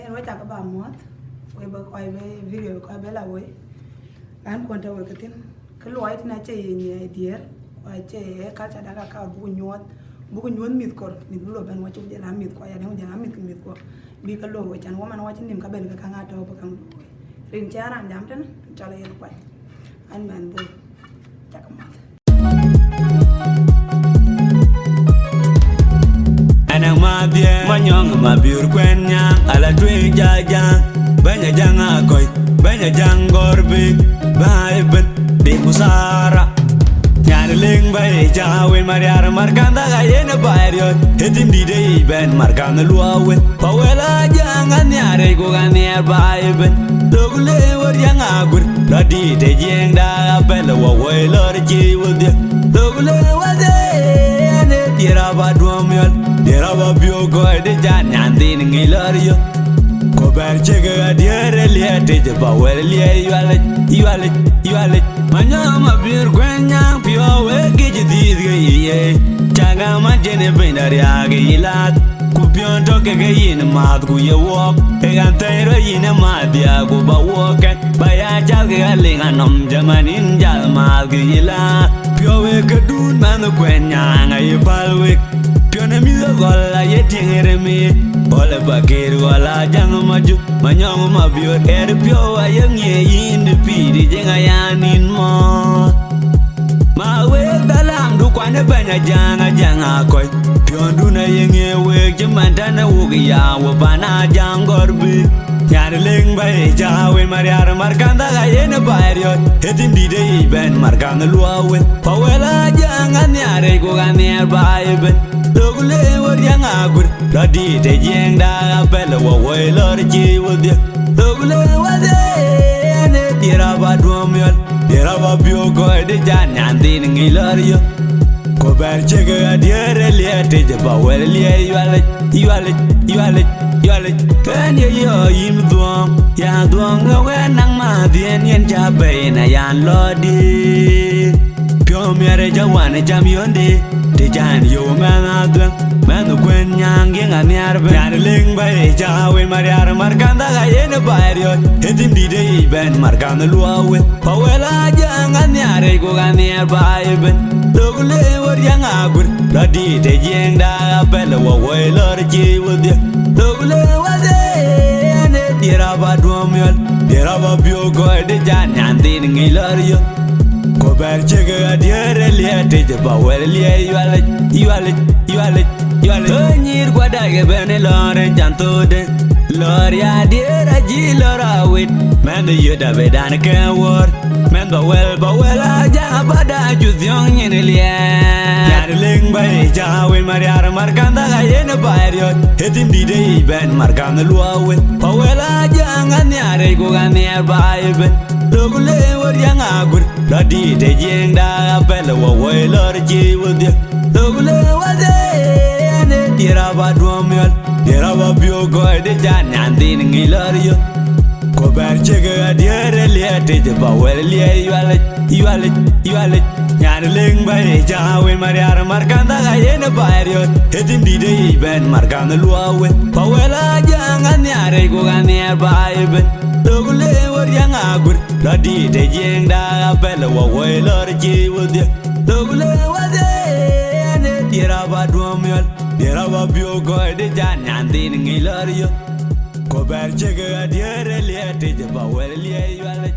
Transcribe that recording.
en wacha ka ba mot we ba ko be video ko be la we an ko ta we katin ka lo ai na che ye dier wa che ka cha da ka bu nyot mit ko mit lo ben wa chu je la mit ko ya ne ja mit ko bi ka lo we chan wa man wa chin nim ka ben ka nga to ba kan rin cha ran jam tan cha le yen kwa an man bu cha ka mot Anang mabie manyong mabiur kwenya ala twi jaja banya janga koy banya jangorbi baiben de musara nyar ling bay jawe mariar markanda gayena bayrio etim di de ben markanda luawe pawela jangan nyare go ganier baiben dogle war yanga gur ladi de jeng da bel wo we lor ji wudye dogle wade ane tira ba duomyol tira ba bio go de jan nyandin ngilario ko ber chege adiere liete je ba wel lie yuale manyama bir gwenya pio we ge dirge ye chaga ma jene binaria ge ilat ku pion to ke yin mat ku ye wok e gan tero yin ma dia ku ba wok ba ya jal ge linga nom jamanin jal ma ge ilat pio we ke dun man gwenya ngai balwe pio na mi gola ye tingere mi ole bakir wala jang maju manyong ma bio er pio ayang ye yin de pidi jenga yanin mo ma we dalam du kwane banya janga koy pio nduna yenge we jemandana wugi ya wo bana jangorbi nyar ling bay jawe mariar markanda gayena bayrio etim di de ben markanda luawe pawela janga nyare go ganier bayben dogle war yanga gur ladi de jeng da bel wo we lor ji wudye dogle wade ane tira ba duomyol tira ba bio go de jan nyandin ngilario ko ber chege adiere liete je ba wel lie yuale kan ye yo yim duom ya duom we nang ma dien yen ja be na yan lodi pio mere jawane jam yonde de jan yo manadwen manu kwen nyang yang aniar be yan ling bay jawe mariar markanda gayena bayrio etim di de ben markanda luawe pawela jang aniare go ganiar bayben dogle war yang agur ladi de jeng da bel wo we lor ji wudye dogle wade ane tira ba duomyol tira ba bio go de jan nyandin ngilario ko ber chege adiere liete je ba wel lie yuale nyir gwada ge bene lore jantode lor ya diera ji lorawit men yuda bedan ke wor men ba wel aja bada judyong nyene lie yar ling bay jawe mariar markanda gayena bayrio etim di de ben markanda luawe pawela jangan nyare go ganier bayben dogle war yanga gur ladi de jeng da bel wo we lor ji wudye dogle wade ane tira ba duomyol tira ba bio go de jan nyandin ngilario ko ber chege adiere liete je ba wel lie yuale nyar ling bay jawe mariar markanda gayena bayrio etim di de ben markanda luawe pawela jangan nyare go ganier bayben dogle war yanga gur ladi de jeng da bel wo we lor ji wudye dogle wade ane tira ba duomyol tira ba bio go de jan nyandin ngilario ko ber chege adiere liete je ba wel lie yuale